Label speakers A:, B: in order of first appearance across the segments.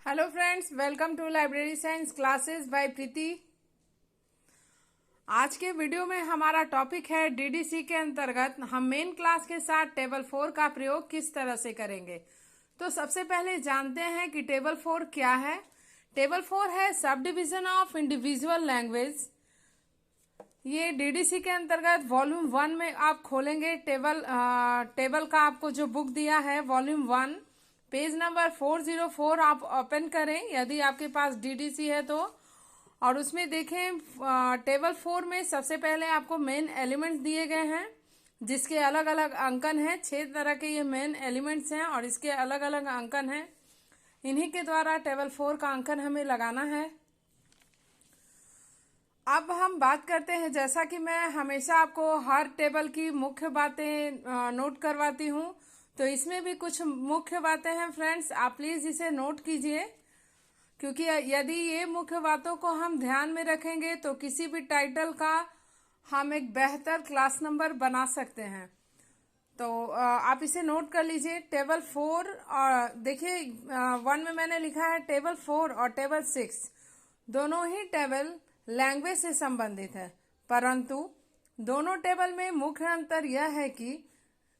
A: Hello friends, welcome to library science classes by Preeti. आज के video में हमारा टॉपिक है डीडीसी के अंतर्गत हम मेन क्लास के साथ टेबल 4 का प्रयोग किस तरह से करेंगे। तो सबसे पहले जानते हैं कि टेबल 4 क्या है। टेबल 4 है sub division of individual language. ये डीडीसी के अंतर्गत वॉल्यूम 1 में आप खोलेंगे टेबल का आपको जो बुक दिया है वॉल्यूम 1 पेज नंबर 404 आप ओपन करें यदि आपके पास डीडीसी है तो। और उसमें देखें टेबल 4 में सबसे पहले आपको मेन एलिमेंट्स दिए गए हैं जिसके अलग अलग अंकन हैं। 6 तरह के ये मेन एलिमेंट्स हैं और इसके अलग अलग अंकन हैं। इन्हीं के द्वारा टेबल 4 का अंकन हमें लगाना है। अब हम बात करते हैं, जैसा कि मैं हमेशा आपको हर टेबल की मुख्य बातें नोट करवाती हूँ, तो इसमें भी कुछ मुख्य बातें हैं फ्रेंड्स, आप प्लीज इसे नोट कीजिए, क्योंकि यदि ये मुख्य बातों को हम ध्यान में रखेंगे तो किसी भी टाइटल का हम एक बेहतर क्लास नंबर बना सकते हैं। तो आप इसे नोट कर लीजिए। टेबल 4 और देखिए 1 में मैंने लिखा है टेबल 4 और टेबल 6 दोनों ही टेबल लैंग्वेज से संबंधित है, परंतु दोनों टेबल में मुख्य अंतर यह है कि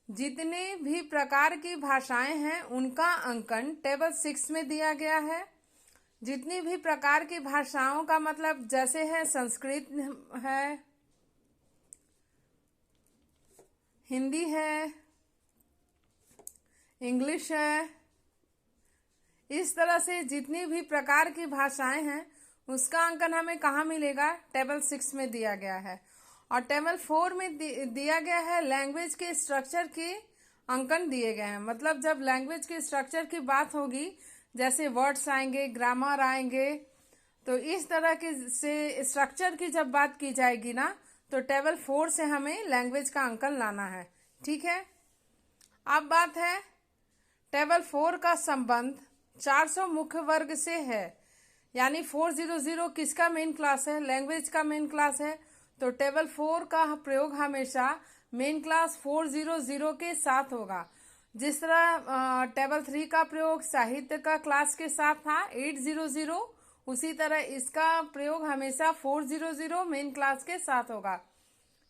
A: जितने भी प्रकार की भाषाएं हैं उनका अंकन टेबल 6 में दिया गया है। जितनी भी प्रकार की भाषाओं का मतलब जैसे है संस्कृत है, हिंदी है, इंग्लिश है, इस तरह से जितनी भी प्रकार की भाषाएं हैं उसका अंकन हमें कहाँ मिलेगा, टेबल 6 में दिया गया है। और टेबल 4 में दिया गया है लैंग्वेज के स्ट्रक्चर के अंकन दिए गए हैं। मतलब जब लैंग्वेज के स्ट्रक्चर की बात होगी, जैसे वर्ड्स आएंगे, ग्रामर आएंगे, तो इस तरह के से स्ट्रक्चर की जब बात की जाएगी ना, तो टेबल 4 से हमें लैंग्वेज का अंकन लाना है। ठीक है। अब बात है टेबल 4 का संबंध 400 मुख्य वर्ग से है, यानी 400 किसका मेन क्लास है, लैंग्वेज का मेन क्लास है। तो टेबल 4 का प्रयोग हमेशा मेन क्लास 400 के साथ होगा। जिस तरह टेबल 3 का प्रयोग साहित्य का क्लास के साथ था 800, उसी तरह इसका प्रयोग हमेशा 400 मेन क्लास के साथ होगा।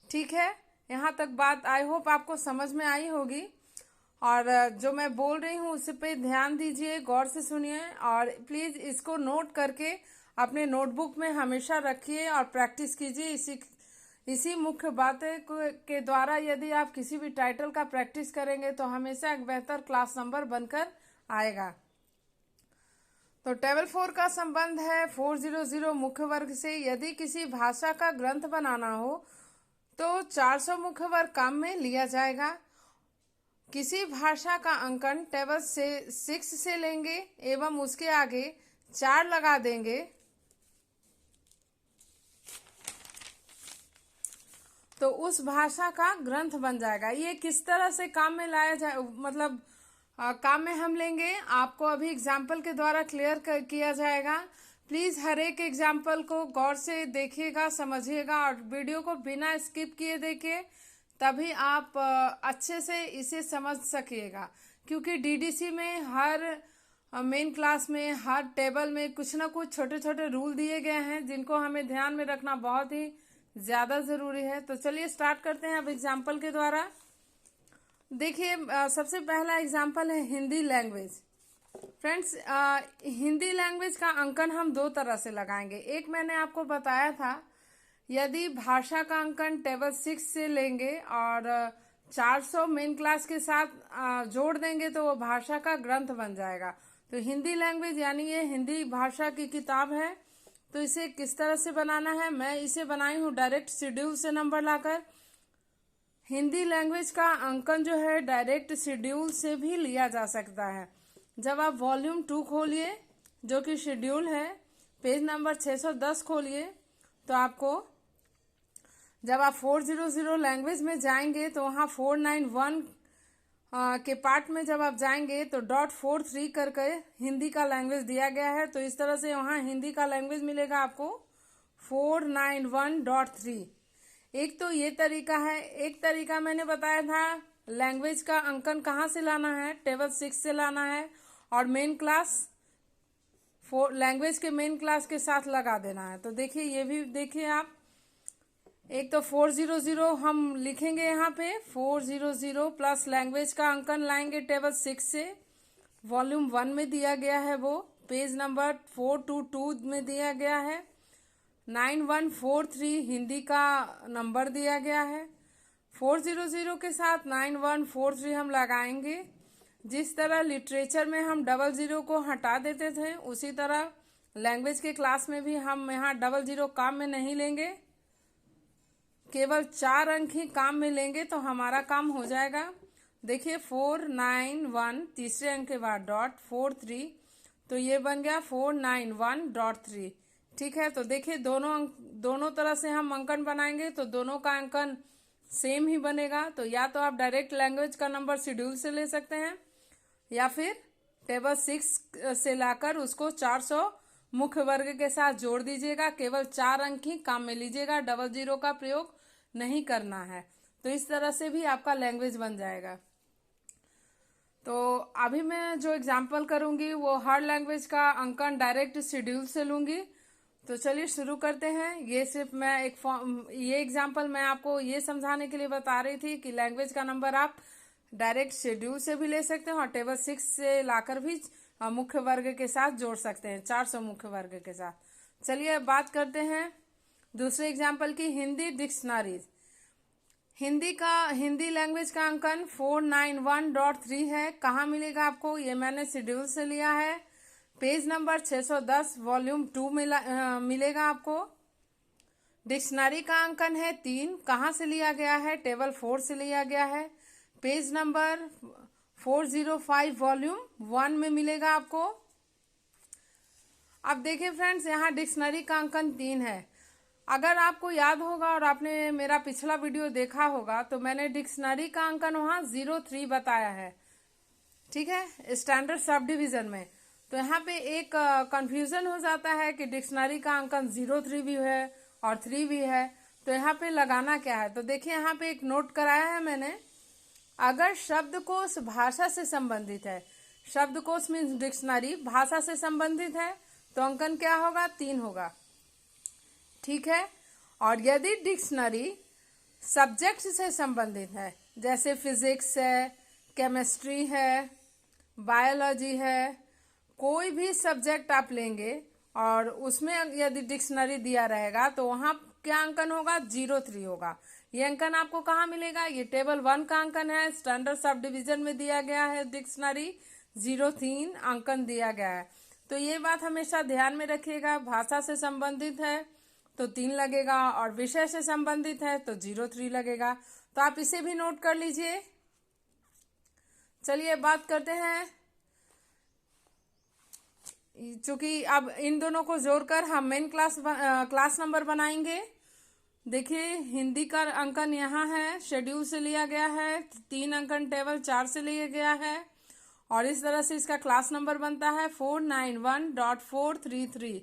A: ठीक है, यहाँ तक बात आई होप आपको समझ में आई होगी। और जो मैं बोल रही हूँ उस पे ध्यान दीजिए, गौर से सुनिए और प्लीज इसको नोट करके अपने नोटबुक में हमेशा रखिए और प्रैक्टिस कीजिए। इसी मुख्य बातें के द्वारा यदि आप किसी भी टाइटल का प्रैक्टिस करेंगे तो हमेशा एक बेहतर क्लास नंबर बनकर आएगा। तो टेबल 4 का संबंध है 400 मुख्य वर्ग से। यदि किसी भाषा का ग्रंथ बनाना हो तो 400 मुख्य वर्ग काम में लिया जाएगा। किसी भाषा का अंकन टेबल से 6 से लेंगे एवं उसके आगे 4 लगा देंगे तो उस भाषा का ग्रंथ बन जाएगा। ये किस तरह से काम में लाया जाए, मतलब काम में हम लेंगे, आपको अभी एग्जाम्पल के द्वारा क्लियर किया जाएगा। प्लीज हर एक एग्जाम्पल को गौर से देखिएगा, समझिएगा और वीडियो को बिना स्किप किए देखिए, तभी आप अच्छे से इसे समझ सकिएगा। क्योंकि डीडीसी में हर मेन क्लास में हर टेबल में कुछ ना कुछ छोटे छोटे रूल दिए गए हैं जिनको हमें ध्यान में रखना बहुत ही ज्यादा जरूरी है। तो चलिए स्टार्ट करते हैं अब एग्जाम्पल के द्वारा। देखिए सबसे पहला एग्जाम्पल है Hindi language. Friends Hindi language का अंकन हम 2 तरह से लगाएंगे। एक मैंने आपको बताया था, यदि भाषा का अंकन टेबल 6 से लेंगे और 400 मेन क्लास के साथ जोड़ देंगे तो वो भाषा का ग्रंथ बन जाएगा। तो हिंदी लैंग्वेज यानी ये हिंदी भाषा की किताब है। तो इसे किस तरह से बनाना है, मैं इसे बनाई हूँ डायरेक्ट शेड्यूल से नंबर लाकर। हिंदी लैंग्वेज का अंकन जो है डायरेक्ट शेड्यूल से भी लिया जा सकता है। जब आप वॉल्यूम 2 खोलिए जो कि शेड्यूल है, पेज नंबर 610 खोलिए, तो आपको जब आप 400 लैंग्वेज में जाएंगे तो वहाँ 491 के पार्ट में जब आप जाएंगे तो .43 करके हिंदी का लैंग्वेज दिया गया है। तो इस तरह से वहाँ हिंदी का लैंग्वेज मिलेगा आपको 491.3। एक तो ये तरीका है। एक तरीका मैंने बताया था लैंग्वेज का अंकन कहाँ से लाना है, टेबल 6 से लाना है और मेन क्लास लैंग्वेज के मेन क्लास के साथ लगा देना है। तो देखिए ये भी देखिए आप, एक तो 400 हम लिखेंगे यहाँ पे 400 प्लस लैंग्वेज का अंकन लाएंगे टेबल 6 से, वॉल्यूम 1 में दिया गया है, वो पेज नंबर 422 में दिया गया है। 9143 हिंदी का नंबर दिया गया है। 400 के साथ 9143 हम लगाएंगे। जिस तरह लिटरेचर में हम 00 को हटा देते थे, उसी तरह लैंग्वेज के क्लास में भी हम यहाँ 00 काम में नहीं लेंगे, केवल 4 अंक ही काम में लेंगे तो हमारा काम हो जाएगा। देखिए 491 तीसरे अंक के बाद डॉट 43, तो ये बन गया 491.3। ठीक है, तो देखिए दोनों तरह से हम अंकन बनाएंगे तो दोनों का अंकन सेम ही बनेगा। तो या तो आप डायरेक्ट लैंग्वेज का नंबर शेड्यूल से ले सकते हैं, या फिर टेबल 6 से लाकर उसको 400 मुख्य वर्ग के साथ जोड़ दीजिएगा। केवल 4 अंक ही काम में लीजिएगा, 00 का प्रयोग नहीं करना है। तो इस तरह से भी आपका लैंग्वेज बन जाएगा। तो अभी मैं जो एग्जाम्पल करूंगी वो हर लैंग्वेज का अंकन डायरेक्ट शेड्यूल से लूंगी। तो चलिए शुरू करते हैं। ये सिर्फ मैं ये एग्जाम्पल मैं आपको ये समझाने के लिए बता रही थी कि लैंग्वेज का नंबर आप डायरेक्ट शेड्यूल से भी ले सकते हैं और टेबल 6 से लाकर भी मुख्य वर्ग के साथ जोड़ सकते हैं, 400 मुख्य वर्ग के साथ। चलिए अब बात करते हैं दूसरे एग्जाम्पल की, हिंदी डिक्शनरी। हिंदी लैंग्वेज का अंकन 491.3 है। कहाँ मिलेगा आपको? ये मैंने शेड्यूल से लिया है, पेज नंबर 610 वॉल्यूम 2 में मिलेगा आपको। डिक्शनरी का अंकन है 3। कहाँ से लिया गया है? टेबल 4 से लिया गया है, पेज नंबर 405 वॉल्यूम 1 में मिलेगा आपको। अब देखिए फ्रेंड्स, यहाँ डिक्शनरी का अंकन 3 है। अगर आपको याद होगा और आपने मेरा पिछला वीडियो देखा होगा तो मैंने डिक्शनरी का अंकन वहाँ 03 बताया है, ठीक है, स्टैंडर्ड सब डिवीजन में। तो यहाँ पे एक कंफ्यूजन हो जाता है कि डिक्शनरी का अंकन 03 भी है और 3 भी है, तो यहाँ पे लगाना क्या है? तो देखिए यहाँ पे एक नोट कराया है मैंने। अगर शब्दकोश भाषा से संबंधित है, शब्दकोश मीन्स डिक्शनरी भाषा से संबंधित है, तो अंकन क्या होगा? 3 होगा, ठीक है। और यदि डिक्शनरी सब्जेक्ट से संबंधित है, जैसे फिजिक्स है, केमिस्ट्री है, बायोलॉजी है, कोई भी सब्जेक्ट आप लेंगे और उसमें यदि डिक्शनरी दिया रहेगा तो वहां क्या अंकन होगा? 03 होगा। ये अंकन आपको कहाँ मिलेगा? ये टेबल 1 का अंकन है, स्टैंडर्ड सब डिवीजन में दिया गया है डिक्शनरी, 03 अंकन दिया गया है। तो ये बात हमेशा ध्यान में रखिएगा, भाषा से संबंधित है तो 3 लगेगा और विषय से संबंधित है तो 03 लगेगा। तो आप इसे भी नोट कर लीजिए। चलिए बात करते हैं, चूंकि अब इन दोनों को जोड़कर हम मेन क्लास नंबर बनाएंगे। देखिए हिंदी का अंकन यहाँ है, शेड्यूल से लिया गया है, 3 अंकन टेबल 4 से लिया गया है और इस तरह से इसका क्लास नंबर बनता है 491.433।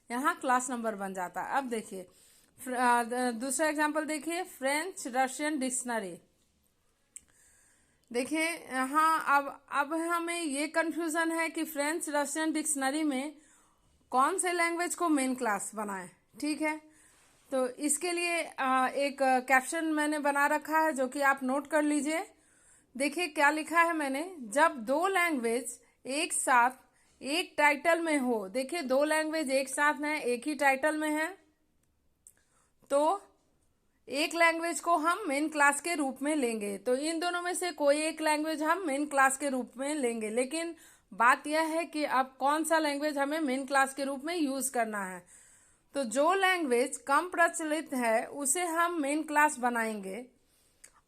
A: यहाँ क्लास नंबर बन जाता है। अब देखिए दूसरा एग्जांपल देखिए, फ्रेंच रशियन डिक्शनरी। देखिए यहाँ अब हमें ये कंफ्यूजन है कि फ्रेंच रशियन डिक्शनरी में कौन से लैंग्वेज को मेन क्लास बनाएं, ठीक है। तो इसके लिए एक कैप्शन मैंने बना रखा है जो कि आप नोट कर लीजिए। देखिए क्या लिखा है मैंने, जब 2 लैंग्वेज एक साथ एक टाइटल में हो, देखिए 2 लैंग्वेज एक साथ हैं, एक ही टाइटल में है, तो एक लैंग्वेज को हम मेन क्लास के रूप में लेंगे। तो इन दोनों में से कोई एक लैंग्वेज हम मेन क्लास के रूप में लेंगे, लेकिन बात यह है कि अब कौन सा लैंग्वेज हमें मेन क्लास के रूप में यूज करना है। तो जो लैंग्वेज कम प्रचलित है उसे हम मेन क्लास बनाएंगे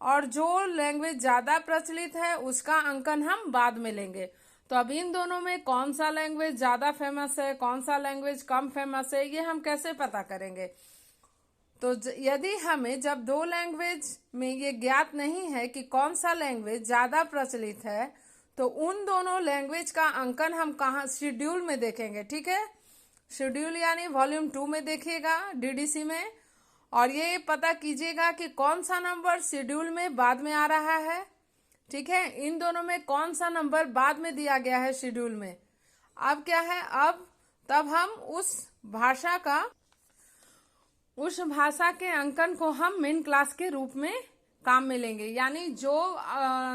A: और जो लैंग्वेज ज्यादा प्रचलित है उसका अंकन हम बाद में लेंगे। तो अब इन दोनों में कौन सा लैंग्वेज ज्यादा फेमस है, कौन सा लैंग्वेज कम फेमस है, ये हम कैसे पता करेंगे? तो यदि हमें जब 2 लैंग्वेज में ये ज्ञात नहीं है कि कौन सा लैंग्वेज ज्यादा प्रचलित है, तो उन दोनों लैंग्वेज का अंकन हम कहाँ? शेड्यूल में देखेंगे, ठीक है। शेड्यूल यानी वॉल्यूम 2 में देखिएगा डीडीसी में, और ये पता कीजिएगा कि कौन सा नंबर शेड्यूल में बाद में आ रहा है, ठीक है। इन दोनों में कौन सा नंबर बाद में दिया गया है शेड्यूल में? अब क्या है, अब तब हम उस भाषा के अंकन को हम मेन क्लास के रूप में काम में लेंगे। यानी जो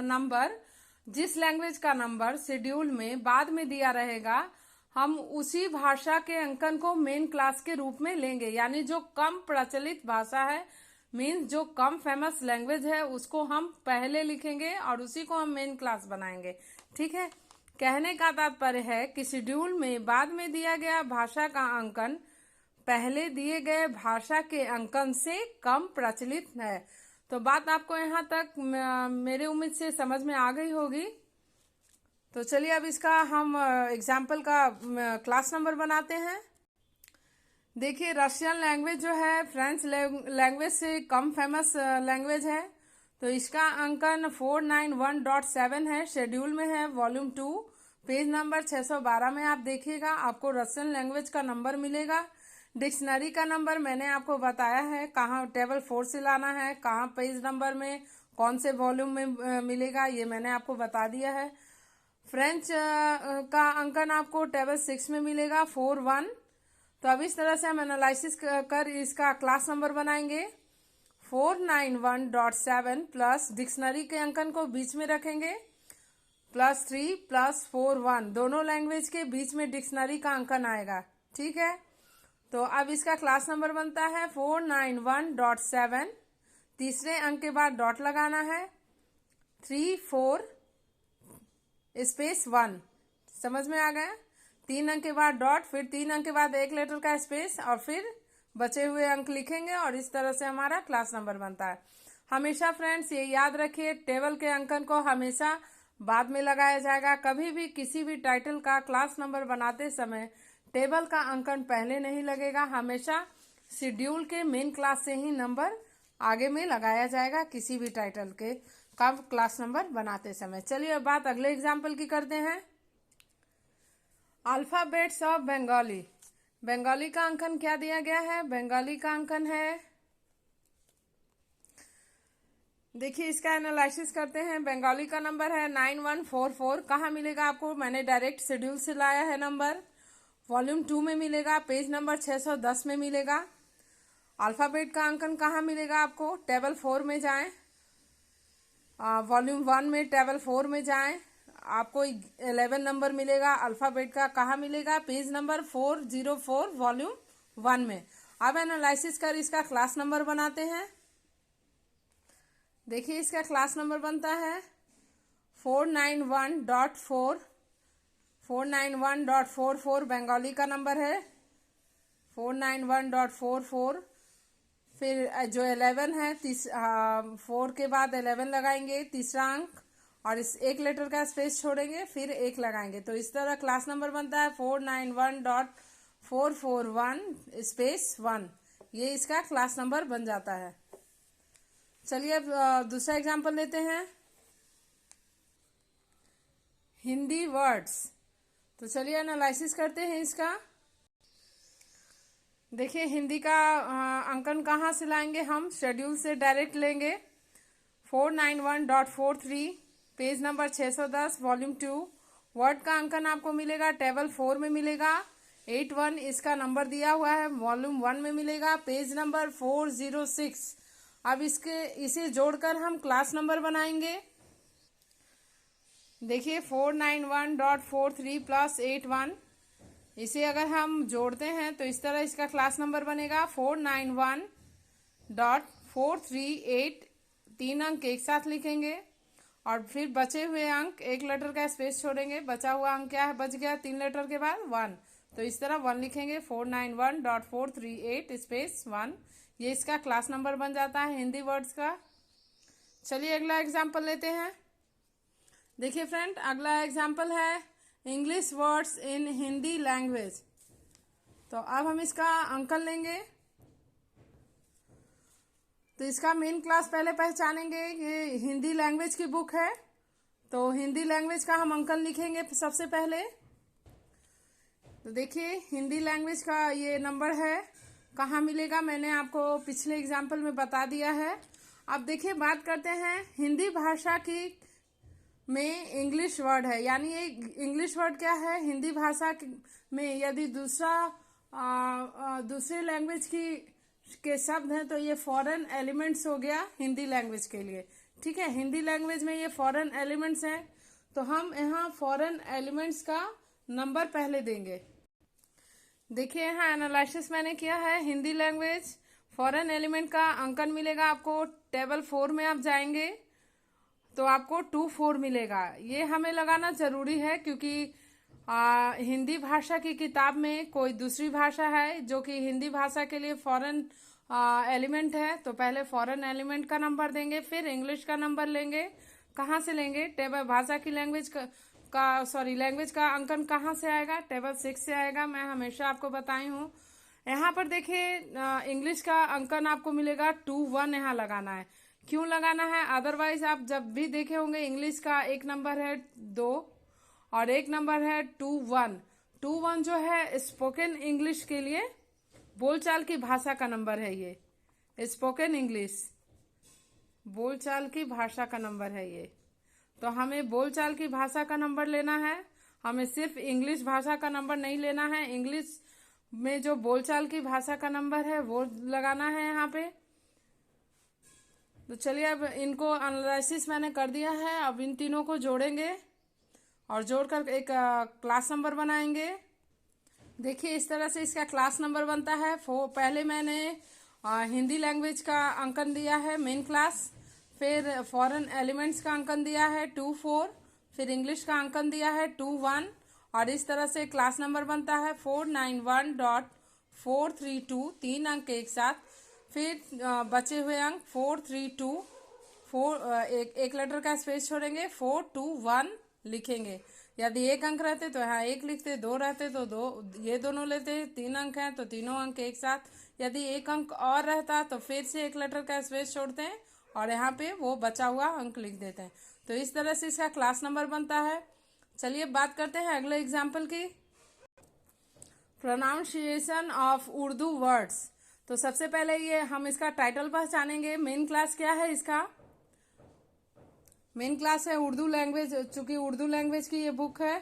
A: नंबर, जिस लैंग्वेज का नंबर शेड्यूल में बाद में दिया रहेगा, हम उसी भाषा के अंकन को मेन क्लास के रूप में लेंगे। यानी जो कम प्रचलित भाषा है, मीन्स जो कम फेमस लैंग्वेज है, उसको हम पहले लिखेंगे और उसी को हम मेन क्लास बनाएंगे। ठीक है। कहने का तात्पर्य है कि शेड्यूल में बाद में दिया गया भाषा का अंकन पहले दिए गए भाषा के अंकन से कम प्रचलित है। तो बात आपको यहाँ तक मेरे उम्मीद से समझ में आ गई होगी। तो चलिए अब इसका हम एग्जाम्पल का क्लास नंबर बनाते हैं। देखिए, रशियन लैंग्वेज जो है फ्रेंच लैंग्वेज से कम फेमस लैंग्वेज है। तो इसका अंकन 491.7 है, शेड्यूल में है, वॉल्यूम 2, पेज नंबर 612 में आप देखिएगा, आपको रशियन लैंग्वेज का नंबर मिलेगा। डिक्शनरी का नंबर मैंने आपको बताया है, कहाँ टेबल 4 से लाना है, कहाँ पेज नंबर में, कौन से वॉल्यूम में मिलेगा, ये मैंने आपको बता दिया है। फ्रेंच का अंकन आपको टेबल 6 में मिलेगा, 41। तो अब इस तरह से हम एनालिसिस कर इसका क्लास नंबर बनाएंगे। 491.7 प्लस डिक्शनरी के अंकन को बीच में रखेंगे, +3 + 41, दोनों लैंग्वेज के बीच में डिक्शनरी का अंकन आएगा। ठीक है। तो अब इसका क्लास नंबर बनता है 491.7, तीसरे अंक के बाद डॉट लगाना है, 34 स्पेस 1, समझ में आ गया। 3 अंक के बाद डॉट, फिर 3 अंक के बाद एक लेटर का स्पेस और फिर बचे हुए अंक लिखेंगे और इस तरह से हमारा क्लास नंबर बनता है। हमेशा फ्रेंड्स ये याद रखिए, टेबल के अंकन को हमेशा बाद में लगाया जाएगा। कभी भी किसी भी टाइटल का क्लास नंबर बनाते समय टेबल का अंकन पहले नहीं लगेगा, हमेशा शेड्यूल के मेन क्लास से ही नंबर आगे में लगाया जाएगा किसी भी टाइटल के का क्लास नंबर बनाते समय। चलिए अब बात अगले एग्जाम्पल की करते हैं। Alphabets of Bengali. बंगाली का अंकन क्या दिया गया है? बंगाली का अंकन है, देखिए इसका एनालिसिस करते हैं। बंगाली का नंबर है 9144। कहाँ मिलेगा आपको? मैंने डायरेक्ट शेड्यूल से लाया है नंबर, वॉल्यूम 2 में मिलेगा, पेज नंबर 610 में मिलेगा। अल्फाबेट का अंकन कहाँ मिलेगा आपको? टेबल 4 में जाएं, वॉल्यूम 1 में टेबल 4 में जाएं, आपको 11 नंबर मिलेगा। अल्फाबेट का कहाँ मिलेगा? पेज नंबर 404, वॉल्यूम 1 में। अब एनालिसिस कर इसका क्लास नंबर बनाते हैं। देखिए इसका क्लास नंबर बनता है 491.4, 491.44 बंगाली का नंबर है, 491.44। फिर जो 11 है, 4 के बाद 11 लगाएंगे, तीसरा अंक, और इस एक लेटर का स्पेस छोड़ेंगे, फिर 1 लगाएंगे। तो इस तरह क्लास नंबर बनता है 491.441 स्पेस 1। ये इसका क्लास नंबर बन जाता है। चलिए अब दूसरा एग्जाम्पल लेते हैं। हिंदी वर्ड्स। तो चलिए एनालिसिस करते हैं इसका। देखिए हिंदी का अंकन कहाँ से लाएंगे हम? शेड्यूल से डायरेक्ट लेंगे। 491.43, पेज नंबर 610, वॉल्यूम 2। वर्ड का अंकन आपको मिलेगा टेबल 4 में मिलेगा, 81 इसका नंबर दिया हुआ है, वॉल्यूम 1 में मिलेगा, पेज नंबर 406। अब इसे जोड़कर हम क्लास नंबर बनाएंगे। देखिए 491.43 + 81, इसे अगर हम जोड़ते हैं तो इस तरह इसका क्लास नंबर बनेगा 491.438। 3 अंक एक साथ लिखेंगे और फिर बचे हुए अंक एक लेटर का स्पेस छोड़ेंगे। बचा हुआ अंक क्या है? बच गया 3 लेटर के बाद 1, तो इस तरह 1 लिखेंगे, 491.438 स्पेस 1। ये इसका क्लास नंबर बन जाता है हिंदी वर्ड्स का। चलिए अगला एग्जाम्पल लेते हैं। देखिए फ्रेंड, अगला एग्जाम्पल है English words in Hindi language. तो अब हम इसका अंकन लेंगे। तो इसका मेन क्लास पहले पहचानेंगे। ये हिंदी लैंग्वेज की बुक है, तो हिंदी लैंग्वेज का हम अंकन लिखेंगे सबसे पहले। तो देखिए हिंदी लैंग्वेज का ये नंबर है, कहाँ मिलेगा मैंने आपको पिछले एग्जाम्पल में बता दिया है। अब देखिए बात करते हैं हिंदी भाषा की में इंग्लिश वर्ड है, यानी ये इंग्लिश वर्ड क्या है, हिंदी भाषा में यदि दूसरे लैंग्वेज के शब्द हैं तो ये फॉरेन एलिमेंट्स हो गया हिंदी लैंग्वेज के लिए। ठीक है, हिंदी लैंग्वेज में ये फॉरेन एलिमेंट्स हैं, तो हम यहाँ फॉरेन एलिमेंट्स का नंबर पहले देंगे। देखिए यहाँ एनालिसिस मैंने किया है, हिंदी लैंग्वेज फॉरेन एलिमेंट का अंकन मिलेगा आपको, टेबल 4 में आप जाएंगे तो आपको 2 4 मिलेगा। ये हमें लगाना जरूरी है क्योंकि हिंदी भाषा की किताब में कोई दूसरी भाषा है जो कि हिंदी भाषा के लिए फॉरेन एलिमेंट है, तो पहले फॉरेन एलिमेंट का नंबर देंगे, फिर इंग्लिश का नंबर लेंगे। कहाँ से लेंगे, टेबल भाषा की लैंग्वेज लैंग्वेज का अंकन कहाँ से आएगा, टेबल 6 से आएगा। मैं हमेशा आपको बताई हूँ। यहाँ पर देखिए इंग्लिश का अंकन आपको मिलेगा 2 1, यहाँ लगाना है। क्यों लगाना है, अदरवाइज आप जब भी देखे होंगे इंग्लिश का एक नंबर है 2 और एक नंबर है 2 1। 2 1 जो है स्पोकन इंग्लिश के लिए बोलचाल की भाषा का नंबर है, ये स्पोकन इंग्लिश बोलचाल की भाषा का नंबर है ये। तो हमें बोलचाल की भाषा का नंबर लेना है, हमें सिर्फ इंग्लिश भाषा का नंबर नहीं लेना है। इंग्लिश में जो बोलचाल की भाषा का नंबर है वो लगाना है यहाँ पे। तो चलिए अब इनको एनालिसिस मैंने कर दिया है, अब इन तीनों को जोड़ेंगे और जोड़कर एक क्लास नंबर बनाएंगे। देखिए इस तरह से इसका क्लास नंबर बनता है। पहले मैंने हिंदी लैंग्वेज का अंकन दिया है मेन क्लास, फिर फॉरेन एलिमेंट्स का अंकन दिया है 2 4, फिर इंग्लिश का अंकन दिया है 2 1 और इस तरह से क्लास नंबर बनता है 491.432, 3 अंक एक साथ। फिर बचे हुए अंक 432, एक लेटर का स्पेस छोड़ेंगे, 4 2 1 लिखेंगे। यदि एक अंक रहते तो यहाँ एक लिखते, 2 रहते तो 2, ये दोनों लेते, 3 अंक हैं तो तीनों अंक एक साथ। यदि एक अंक और रहता तो फिर से एक लेटर का स्पेस छोड़ते हैं और यहाँ पे वो बचा हुआ अंक लिख देते हैं। तो इस तरह से इसका क्लास नंबर बनता है। चलिए बात करते हैं अगले एग्जाम्पल की, प्रोनाउंसिएशन ऑफ उर्दू वर्ड्स। तो सबसे पहले ये हम इसका टाइटल पहचानेंगे। मेन क्लास क्या है इसका, मेन क्लास है उर्दू लैंग्वेज। चूंकि उर्दू लैंग्वेज की ये बुक है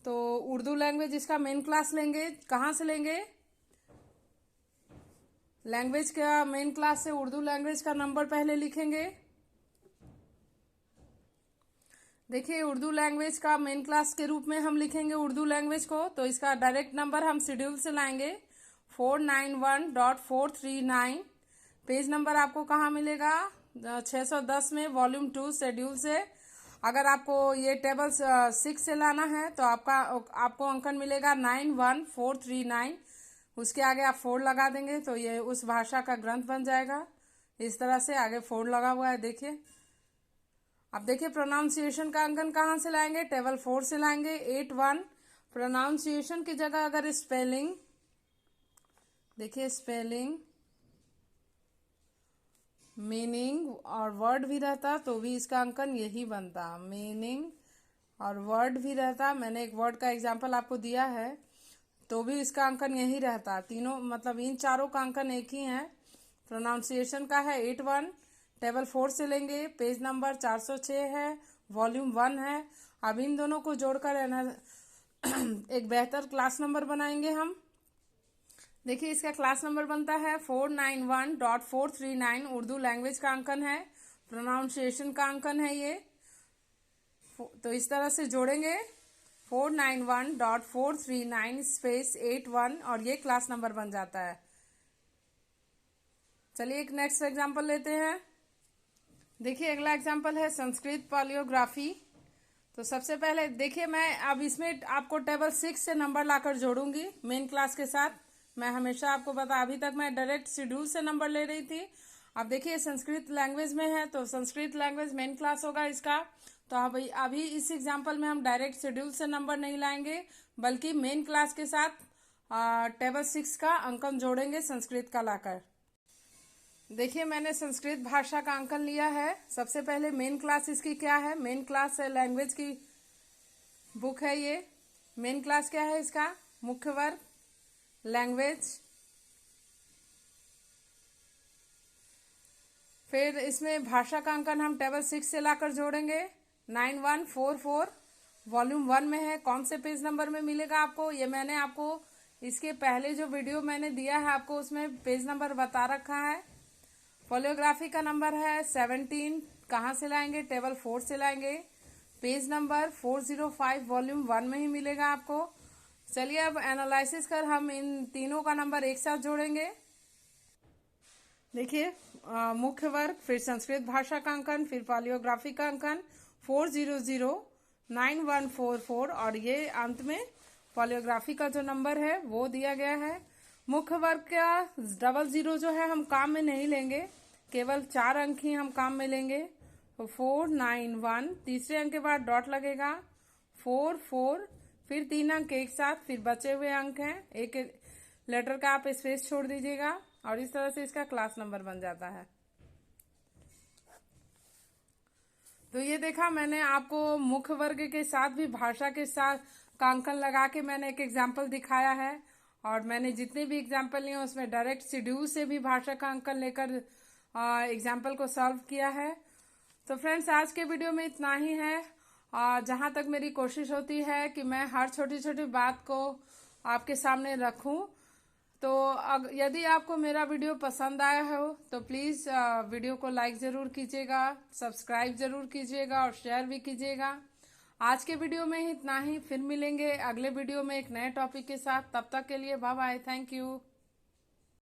A: तो उर्दू लैंग्वेज इसका मेन क्लास लेंगे। कहाँ से लेंगे, लैंग्वेज का मेन क्लास से उर्दू लैंग्वेज का नंबर पहले लिखेंगे। देखिए उर्दू लैंग्वेज का मेन क्लास के रूप में हम लिखेंगे उर्दू लैंग्वेज को, तो इसका डायरेक्ट नंबर हम शेड्यूल से लाएंगे 491.439। पेज नंबर आपको कहाँ मिलेगा, 610 में, वॉल्यूम 2 शेड्यूल से। अगर आपको ये टेबल 6 से लाना है तो आपको अंकन मिलेगा 91439। उसके आगे आप 4 लगा देंगे तो ये उस भाषा का ग्रंथ बन जाएगा। इस तरह से आगे 4 लगा हुआ है। देखिए अब देखिए प्रोनाउंसिएशन का अंकन कहाँ से लाएंगे, टेबल 4 से लाएंगे 8 1। प्रोनाउंसिएशन की जगह अगर स्पेलिंग, देखिए स्पेलिंग, मीनिंग और वर्ड भी रहता तो भी इसका अंकन यही बनता। मीनिंग और वर्ड भी रहता, मैंने एक वर्ड का एग्जांपल आपको दिया है, तो भी इसका अंकन यही रहता। तीनों मतलब इन चारों का अंकन एक ही है। प्रोनाउंसिएशन का है 8 1, टेबल 4 से लेंगे, पेज नंबर 406 है, वॉल्यूम 1 है। अब इन दोनों को जोड़कर एक बेहतर क्लास नंबर बनाएंगे हम। देखिए इसका क्लास नंबर बनता है 491.439। उर्दू लैंग्वेज का अंकन है, प्रोनाउंसिएशन का अंकन है ये। तो इस तरह से जोड़ेंगे 491.439 स्पेस 8 1 और ये क्लास नंबर बन जाता है। चलिए एक नेक्स्ट एग्जांपल लेते हैं। देखिए अगला एग्जांपल है संस्कृत पॉलियोग्राफी। तो सबसे पहले देखिए मैं अब इसमें आपको टेबल 6 से नंबर लाकर जोड़ूंगी मेन क्लास के साथ। मैं हमेशा आपको बता, अभी तक मैं डायरेक्ट शेड्यूल से नंबर ले रही थी। अब देखिए संस्कृत लैंग्वेज में है तो संस्कृत लैंग्वेज मेन क्लास होगा इसका। तो अभी इस एग्जांपल में हम डायरेक्ट शेड्यूल से नंबर नहीं लाएंगे बल्कि मेन क्लास के साथ टेबल 6 का अंकन जोड़ेंगे संस्कृत का लाकर। देखिए मैंने संस्कृत भाषा का अंकन लिया है। सबसे पहले मेन क्लास इसकी क्या है, मेन क्लास लैंग्वेज की बुक है ये। मेन क्लास क्या है इसका, मुख्य वर्ग लैंग्वेज। फिर इसमें भाषा का अंकन हम टेबल 6 से लाकर जोड़ेंगे 9144 वॉल्यूम 1 में है। कौन से पेज नंबर में मिलेगा आपको, ये मैंने आपको इसके पहले जो वीडियो मैंने दिया है आपको उसमें पेज नंबर बता रखा है। फोलियोग्राफी का नंबर है 17। कहाँ से लाएंगे, टेबल 4 से लाएंगे। पेज नंबर 405 वॉल्यूम 1 में ही मिलेगा आपको। चलिए अब एनालिसिस कर हम इन तीनों का नंबर एक साथ जोड़ेंगे। देखिए, मुख्य वर्ग, फिर संस्कृत भाषा का अंकन, फिर पॉलियोग्राफी का अंकन 4009144 और ये अंत में पॉलियोग्राफी का जो नंबर है वो दिया गया है। मुख्य वर्ग का 00 जो है हम काम में नहीं लेंगे, केवल 4 अंक ही हम काम में लेंगे। तो 491, तीसरे अंक के बाद डॉट लगेगा, 44, फिर 3 अंक एक साथ, फिर बचे हुए अंक हैं, एक लेटर का आप स्पेस छोड़ दीजिएगा और इस तरह से इसका क्लास नंबर बन जाता है। तो ये देखा मैंने आपको मुख्य वर्ग के साथ भी भाषा के साथ का अंकन लगा के मैंने एक एग्जाम्पल दिखाया है और मैंने जितने भी एग्जाम्पल लिए उसमें डायरेक्ट शेड्यूल से भी भाषा का अंकन लेकर एग्जाम्पल को सॉल्व किया है। तो फ्रेंड्स, आज के वीडियो में इतना ही है। जहाँ तक मेरी कोशिश होती है कि मैं हर छोटी छोटी बात को आपके सामने रखूं। तो यदि आपको मेरा वीडियो पसंद आया हो तो प्लीज़ वीडियो को लाइक ज़रूर कीजिएगा, सब्सक्राइब ज़रूर कीजिएगा और शेयर भी कीजिएगा। आज के वीडियो में ही इतना ही, फिर मिलेंगे अगले वीडियो में एक नए टॉपिक के साथ। तब तक के लिए बाय बाय, थैंक यू।